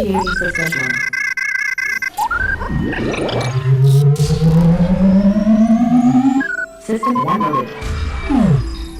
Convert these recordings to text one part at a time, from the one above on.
Initiating system 1. System 1 loaded.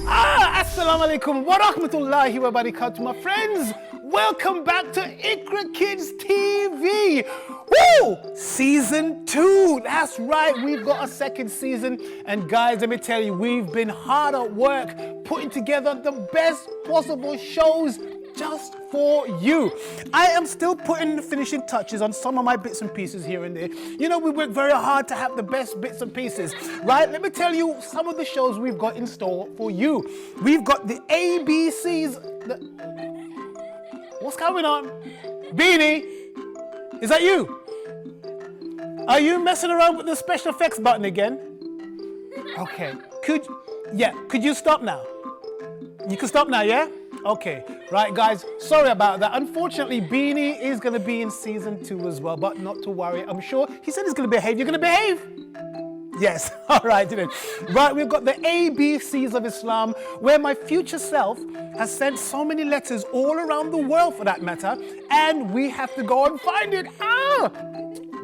Assalamu alaikum wa rahmatullahi wa barakatuh, my friends. Welcome back to IQRA Kids TV. Woo! Season 2. That's right, we've got a second season. And guys, let me tell you, we've been hard at work putting together the best possible shows just for you. I am still putting the finishing touches on some of my bits and pieces here and there. You know, we work very hard to have the best bits and pieces, right? Let me tell you some of the shows we've got in store for you. We've got the ABCs. What's going on? Beanie, is that you? Are you messing around with the special effects button again? Okay, could you stop now? You can stop now, yeah? Okay, right guys, sorry about that. Unfortunately, Beanie is going to be in season 2 as well, but not to worry. I'm sure he said he's going to behave. You're going to behave? Yes, all right, didn't it? Right, we've got the ABCs of Islam, where my future self has sent so many letters all around the world for that matter, and we have to go and find it.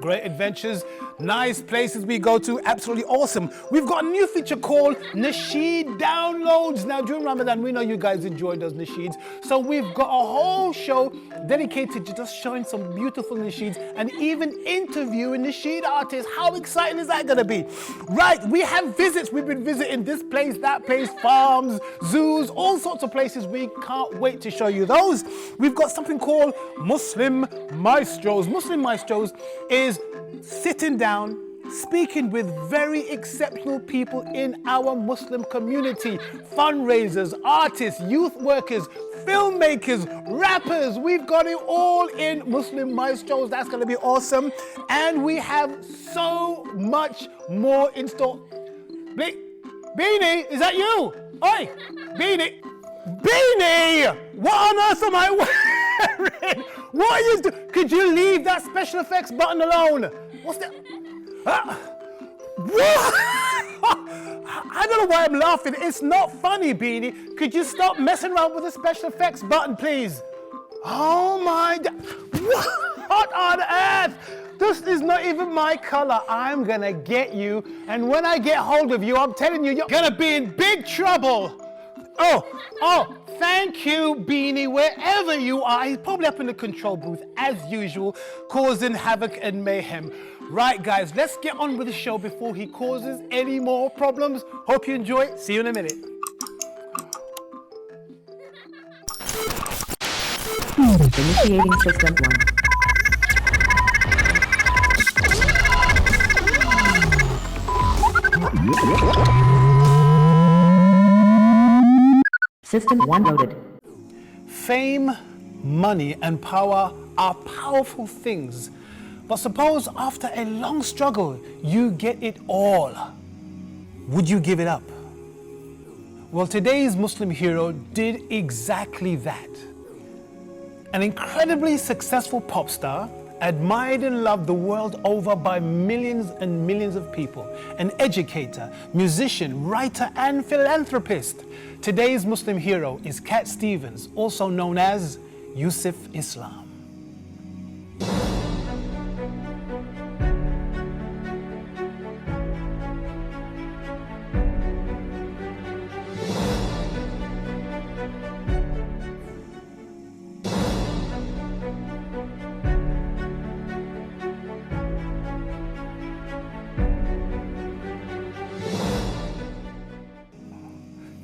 Great adventures, nice places we go to, absolutely awesome. We've got a new feature called Nasheed Downloads. Now during Ramadan, we know you guys enjoy those nasheeds, so we've got a whole show dedicated to just showing some beautiful nasheeds and even interviewing nasheed artists. How exciting is that gonna be? Right, we have visits. We've been visiting this place, that place, farms, zoos, all sorts of places. We can't wait to show you those. We've got something called Muslim Maestros. Muslim Maestros is sitting down, speaking with very exceptional people in our Muslim community. Fundraisers, artists, youth workers, filmmakers, rappers. We've got it all in Muslim Maestros. That's going to be awesome. And we have so much more in store. Beanie, is that you? Oi, Beanie. Beanie! What on earth am I wearing? What are you doing? Could you leave that special effects button alone? What's that? What? I don't know why I'm laughing. It's not funny, Beanie. Could you stop messing around with the special effects button, please? Oh my God. What on earth? This is not even my color. I'm gonna get you. And when I get hold of you, I'm telling you, you're gonna be in big trouble. Oh, thank you, Beanie, wherever you are. He's probably up in the control booth, as usual, causing havoc and mayhem. Right, guys, let's get on with the show before he causes any more problems. Hope you enjoy it. See you in a minute. Initiating system 1. System 1 loaded. Fame, money, and power are powerful things. But suppose after a long struggle, you get it all. Would you give it up? Well, today's Muslim hero did exactly that. An incredibly successful pop star, admired and loved the world over by millions and millions of people, an educator, musician, writer, and philanthropist. Today's Muslim hero is Cat Stevens, also known as Yusuf Islam.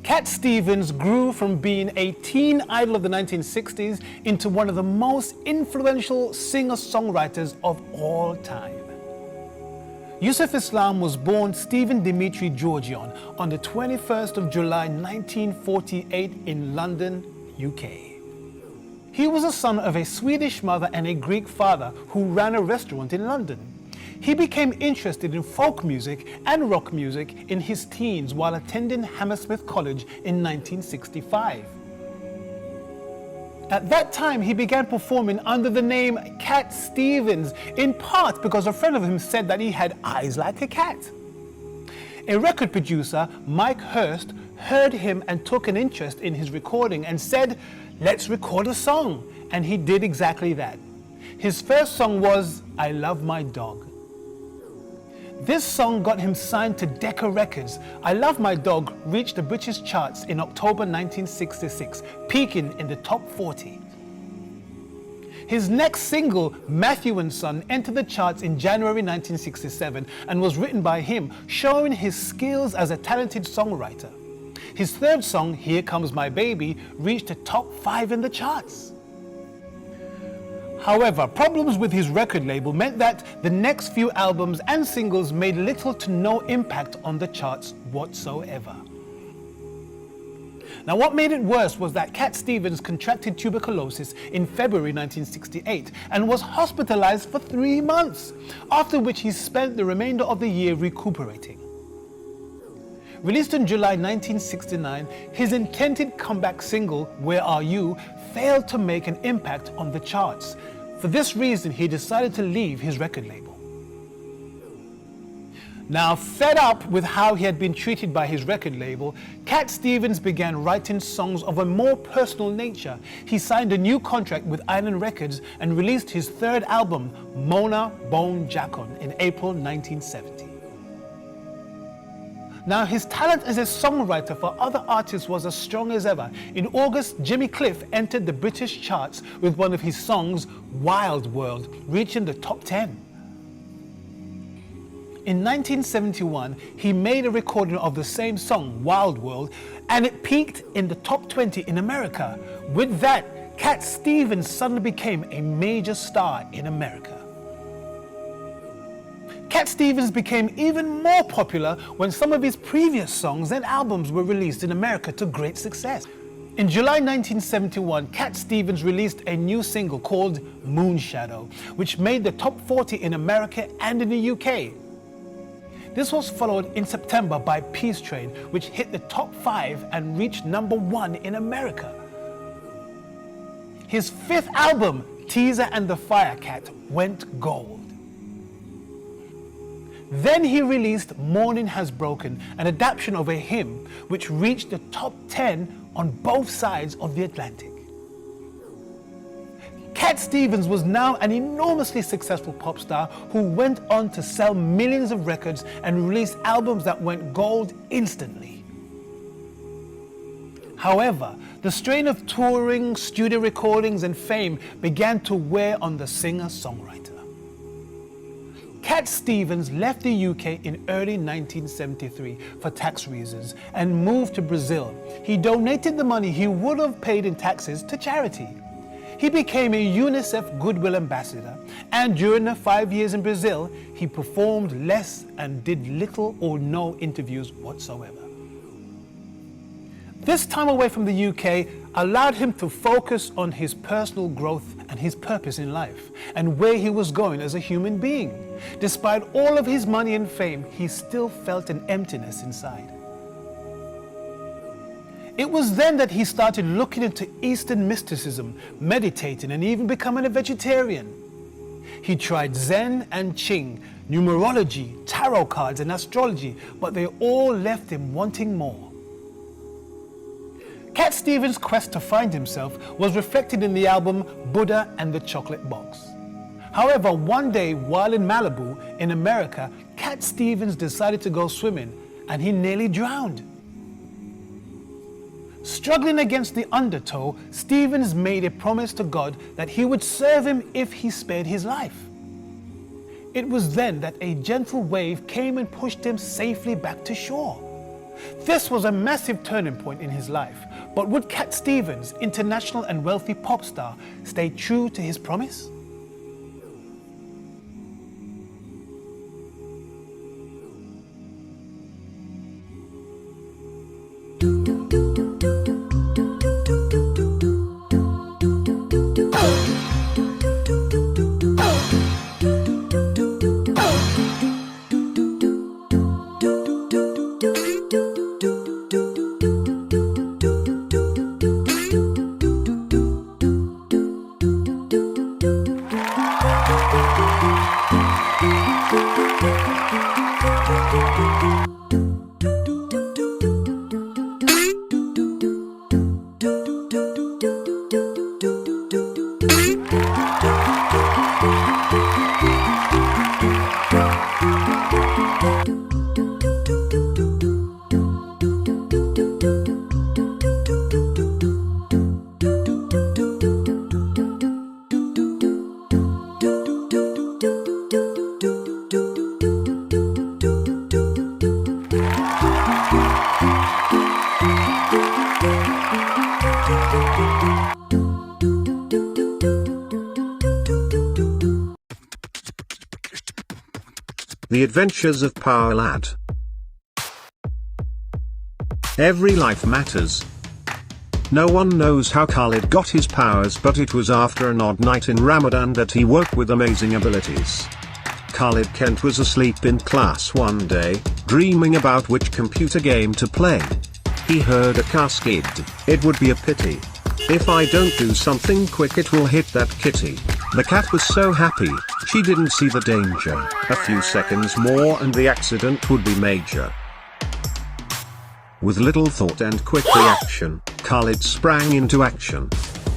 Cat Stevens grew from being a teen idol of the 1960s into one of the most influential singer-songwriters of all time. Yusuf Islam was born Stephen Dimitri Georgion on the 21st of July 1948 in London, UK. He was the son of a Swedish mother and a Greek father who ran a restaurant in London. He became interested in folk music and rock music in his teens while attending Hammersmith College in 1965. At that time, he began performing under the name Cat Stevens, in part because a friend of him said that he had eyes like a cat. A record producer, Mike Hurst, heard him and took an interest in his recording and said, "Let's record a song." And he did exactly that. His first song was I Love My Dog. This song got him signed to Decca Records. I Love My Dog reached the British charts in October 1966, peaking in the top 40. His next single, Matthew and Son, entered the charts in January 1967 and was written by him, showing his skills as a talented songwriter. His third song, Here Comes My Baby, reached the top 5 in the charts. However, problems with his record label meant that the next few albums and singles made little to no impact on the charts whatsoever. Now, what made it worse was that Cat Stevens contracted tuberculosis in February 1968 and was hospitalized for 3 months, after which he spent the remainder of the year recuperating. Released in July 1969, his intended comeback single, Where Are You, failed to make an impact on the charts. For this reason, he decided to leave his record label. Now, fed up with how he had been treated by his record label, Cat Stevens began writing songs of a more personal nature. He signed a new contract with Island Records and released his third album, Mona Bone Jackon, in April 1970. Now, his talent as a songwriter for other artists was as strong as ever. In August, Jimmy Cliff entered the British charts with one of his songs, Wild World, reaching the top 10. In 1971, he made a recording of the same song, Wild World, and it peaked in the top 20 in America. With that, Cat Stevens suddenly became a major star in America. Cat Stevens became even more popular when some of his previous songs and albums were released in America to great success. In July 1971, Cat Stevens released a new single called Moonshadow, which made the top 40 in America and in the UK. This was followed in September by Peace Train, which hit the top 5 and reached number 1 in America. His fifth album, Teaser and the Firecat, went gold. Then he released Morning Has Broken, an adaptation of a hymn which reached the top 10 on both sides of the Atlantic. Cat Stevens was now an enormously successful pop star who went on to sell millions of records and release albums that went gold instantly. However, the strain of touring, studio recordings and fame began to wear on the singer-songwriter. Cat Stevens left the UK in early 1973 for tax reasons and moved to Brazil. He donated the money he would have paid in taxes to charity. He became a UNICEF Goodwill Ambassador, and during the 5 years in Brazil, he performed less and did little or no interviews whatsoever. This time away from the UK allowed him to focus on his personal growth and his purpose in life, and where he was going as a human being. Despite all of his money and fame, he still felt an emptiness inside. It was then that he started looking into Eastern mysticism, meditating, and even becoming a vegetarian. He tried Zen and Qing, numerology, tarot cards, and astrology, but they all left him wanting more. Cat Stevens' quest to find himself was reflected in the album Buddha and the Chocolate Box. However, one day while in Malibu, in America, Cat Stevens decided to go swimming and he nearly drowned. Struggling against the undertow, Stevens made a promise to God that he would serve him if he spared his life. It was then that a gentle wave came and pushed him safely back to shore. This was a massive turning point in his life, but would Cat Stevens, international and wealthy pop star, stay true to his promise? do The Adventures of Power Lad. Every life matters. No one knows how Khalid got his powers, but it was after an odd night in Ramadan that he woke with amazing abilities. Khalid Kent was asleep in class one day, dreaming about which computer game to play. He heard a car skid. It would be a pity. If I don't do something quick, it will hit that kitty. The cat was so happy, she didn't see the danger. A few seconds more and the accident would be major. With little thought and quick reaction, Khalid sprang into action.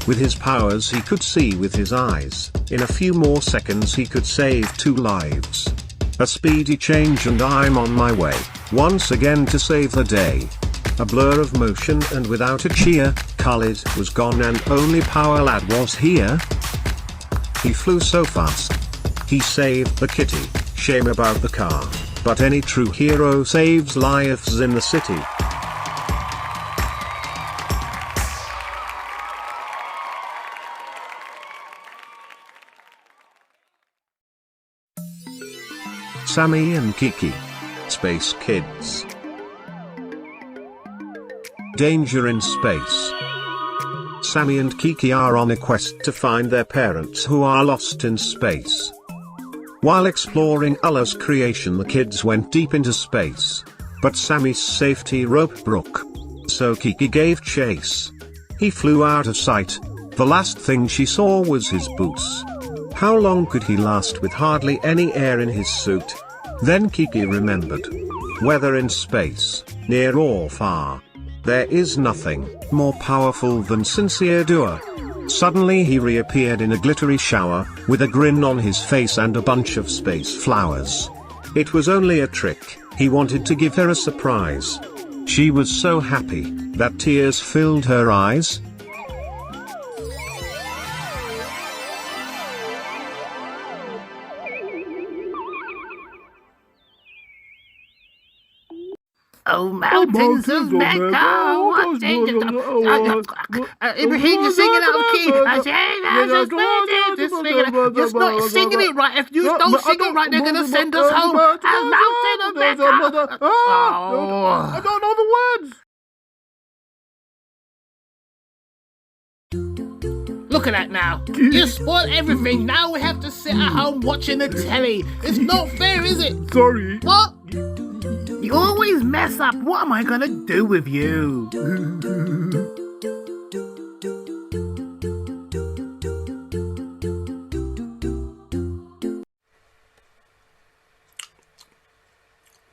With his powers he could see with his eyes. In a few more seconds he could save 2 lives. A speedy change and I'm on my way, once again to save the day. A blur of motion and without a cheer, Khalid was gone and only Power Lad was here. He flew so fast. He saved the kitty, shame about the car, but any true hero saves lives in the city. Sammy and Kiki. Space Kids. Danger in space. Sammy and Kiki are on a quest to find their parents who are lost in space. While exploring Allah's creation, the kids went deep into space. But Sammy's safety rope broke. So Kiki gave chase. He flew out of sight. The last thing she saw was his boots. How long could he last with hardly any air in his suit? Then Kiki remembered. Whether in space, near or far, there is nothing more powerful than sincere dua. Suddenly he reappeared in a glittery shower, with a grin on his face and a bunch of space flowers. It was only a trick, he wanted to give her a surprise. She was so happy, that tears filled her eyes. Oh, mountains of Mecca, what changes? Ibrahim, you're singing out of key. Just not singing it right. If you don't sing it right, they're going to send us home. A mountain of Mecca. I don't know the words. Look at that now. You spoiled everything. Now we have to sit at home watching the telly. It's not fair, is it? Sorry. What? You always mess up. What am I going to do with you?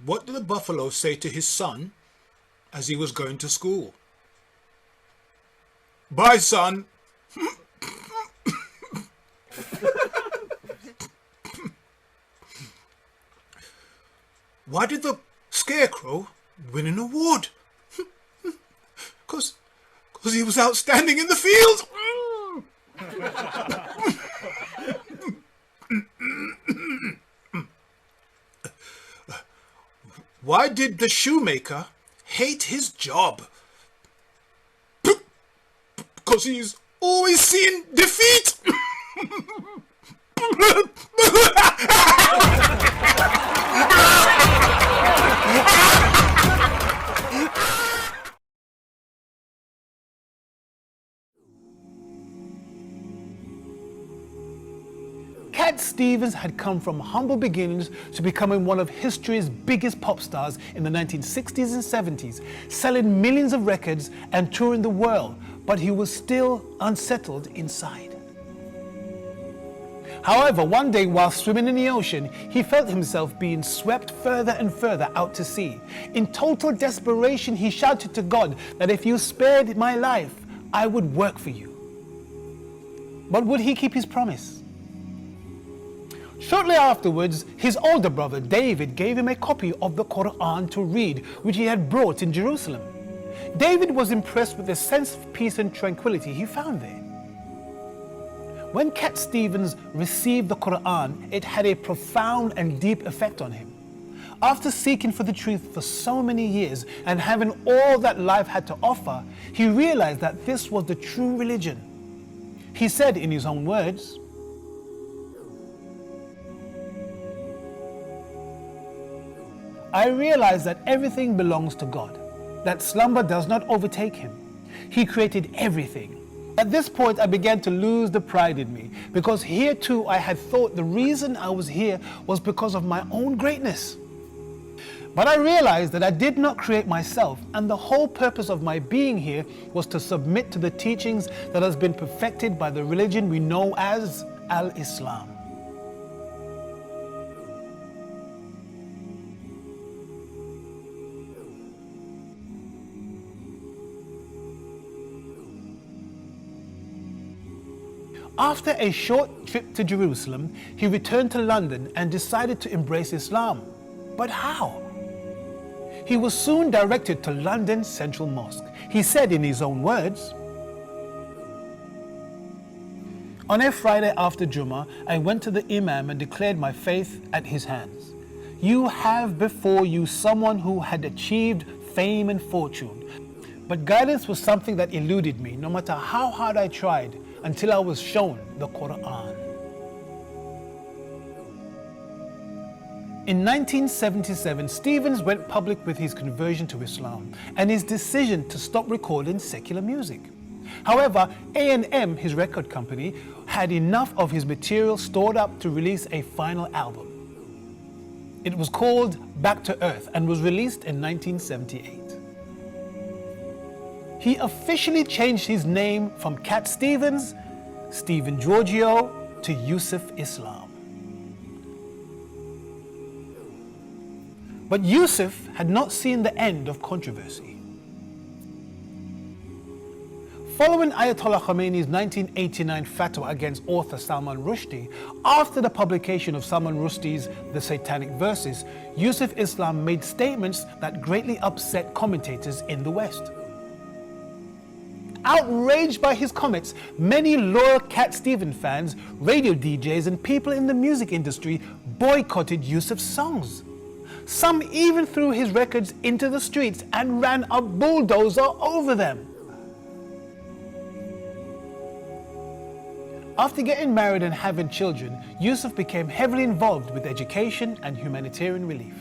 What did the buffalo say to his son as he was going to school? Bye, son. Why did the scarecrow win an award? Because he was outstanding in the field. Why did the shoemaker hate his job? Because he's always seen defeat. Cat Stevens had come from humble beginnings to becoming one of history's biggest pop stars in the 1960s and 70s, selling millions of records and touring the world, but he was still unsettled inside. However, one day while swimming in the ocean, he felt himself being swept further and further out to sea. In total desperation, he shouted to God that if you spared my life, I would work for you. But would he keep his promise? Shortly afterwards, his older brother David gave him a copy of the Quran to read, which he had brought in Jerusalem. David was impressed with the sense of peace and tranquility he found there. When Cat Stevens received the Quran, it had a profound and deep effect on him. After seeking for the truth for so many years and having all that life had to offer, he realized that this was the true religion. He said in his own words, I realized that everything belongs to God, that slumber does not overtake him. He created everything. At this point, I began to lose the pride in me, because here too I had thought the reason I was here was because of my own greatness. But I realized that I did not create myself, and the whole purpose of my being here was to submit to the teachings that has been perfected by the religion we know as Al-Islam. After a short trip to Jerusalem, he returned to London and decided to embrace Islam. But how? He was soon directed to London Central Mosque. He said in his own words, "On a Friday after Jummah, I went to the Imam and declared my faith at his hands. You have before you someone who had achieved fame and fortune, but guidance was something that eluded me, no matter how hard I tried, until I was shown the Quran." In 1977, Stevens went public with his conversion to Islam and his decision to stop recording secular music. However, A&M, his record company, had enough of his material stored up to release a final album. It was called Back to Earth and was released in 1978. He officially changed his name from Cat Stevens, Stephen Giorgio, to Yusuf Islam. But Yusuf had not seen the end of controversy. Following Ayatollah Khomeini's 1989 fatwa against author Salman Rushdie, after the publication of Salman Rushdie's The Satanic Verses, Yusuf Islam made statements that greatly upset commentators in the West. Outraged by his comments, many loyal Cat Stevens fans, radio DJs, and people in the music industry boycotted Yusuf's songs. Some even threw his records into the streets and ran a bulldozer over them. After getting married and having children, Yusuf became heavily involved with education and humanitarian relief.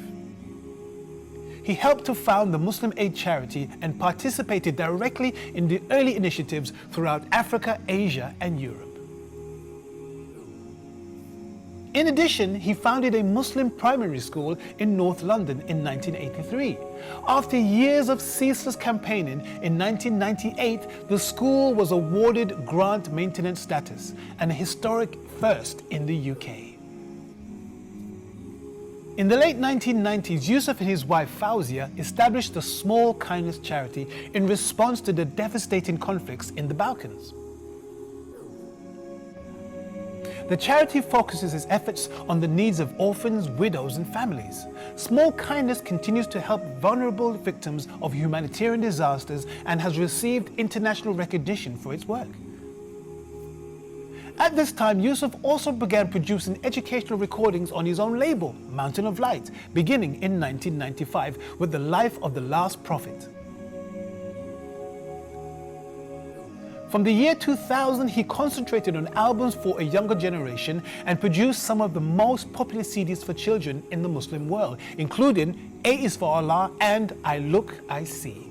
He helped to found the Muslim Aid Charity and participated directly in the early initiatives throughout Africa, Asia, and Europe. In addition, he founded a Muslim primary school in North London in 1983. After years of ceaseless campaigning, in 1998, the school was awarded grant maintenance status, an historic first in the UK. In the late 1990s, Yusuf and his wife Fauzia established the Small Kindness Charity in response to the devastating conflicts in the Balkans. The charity focuses its efforts on the needs of orphans, widows, and families. Small Kindness continues to help vulnerable victims of humanitarian disasters and has received international recognition for its work. At this time, Yusuf also began producing educational recordings on his own label, Mountain of Light, beginning in 1995 with The Life of the Last Prophet. From the year 2000, he concentrated on albums for a younger generation and produced some of the most popular CDs for children in the Muslim world, including A is for Allah and I Look, I See.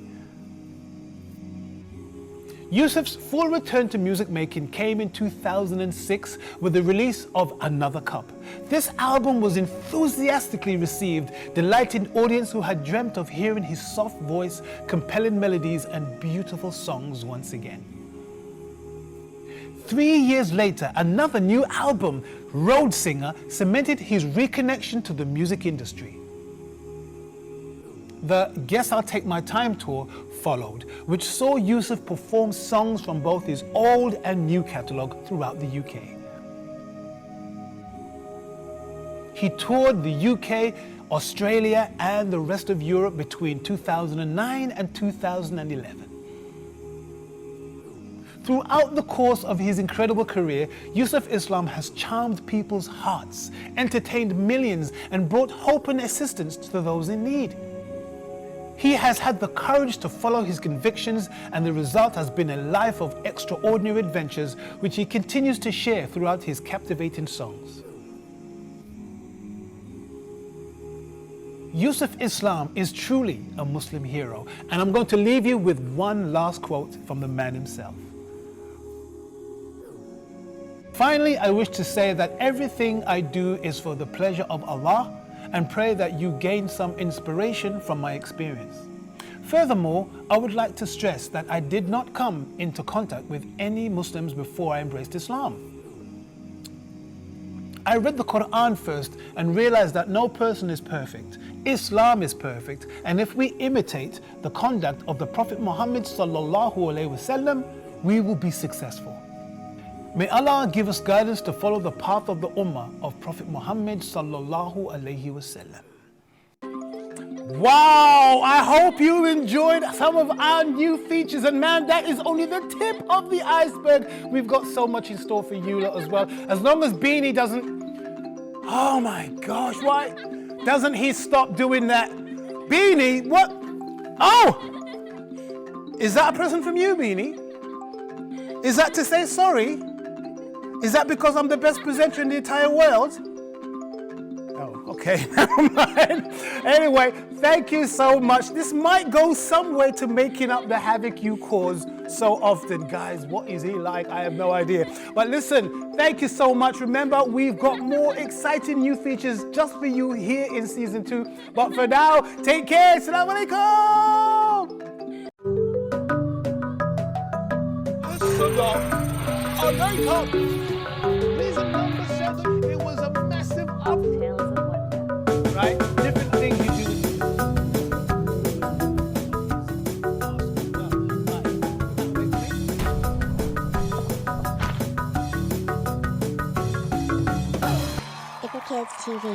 Yusuf's full return to music making came in 2006 with the release of Another Cup. This album was enthusiastically received, delighting audience who had dreamt of hearing his soft voice, compelling melodies, and beautiful songs once again. 3 years later, another new album, Road Singer, cemented his reconnection to the music industry. The Guess I'll Take My Time tour followed, which saw Yusuf perform songs from both his old and new catalogue throughout the UK. He toured the UK, Australia, and the rest of Europe between 2009 and 2011. Throughout the course of his incredible career, Yusuf Islam has charmed people's hearts, entertained millions, and brought hope and assistance to those in need. He has had the courage to follow his convictions, and the result has been a life of extraordinary adventures which he continues to share throughout his captivating songs. Yusuf Islam is truly a Muslim hero, and I'm going to leave you with one last quote from the man himself. Finally, I wish to say that everything I do is for the pleasure of Allah, and pray that you gain some inspiration from my experience. Furthermore, I would like to stress that I did not come into contact with any Muslims before I embraced Islam. I read the Quran first and realized that no person is perfect. Islam is perfect, and if we imitate the conduct of the Prophet Muhammad sallallahu alaihi wasallam, we will be successful. May Allah give us guidance to follow the path of the Ummah of Prophet Muhammad sallallahu alaihi wasallam. Wow, I hope you enjoyed some of our new features, and man, that is only the tip of the iceberg. We've got so much in store for you lot as well. As long as Beanie doesn't, oh my gosh, why doesn't he stop doing that? Beanie, what? Oh, is that a present from you, Beanie? Is that to say sorry? Is that because I'm the best presenter in the entire world? Oh, okay, never mind. Anyway, thank you so much. This might go some way to making up the havoc you cause so often. Guys, what is he like? I have no idea. But listen, thank you so much. Remember, we've got more exciting new features just for you here in season 2. But for now, take care. Assalamu alaikum. Reason number 7, it was a massive up. Tales of wonder. Right? Different things you do. IQRA Kids TV.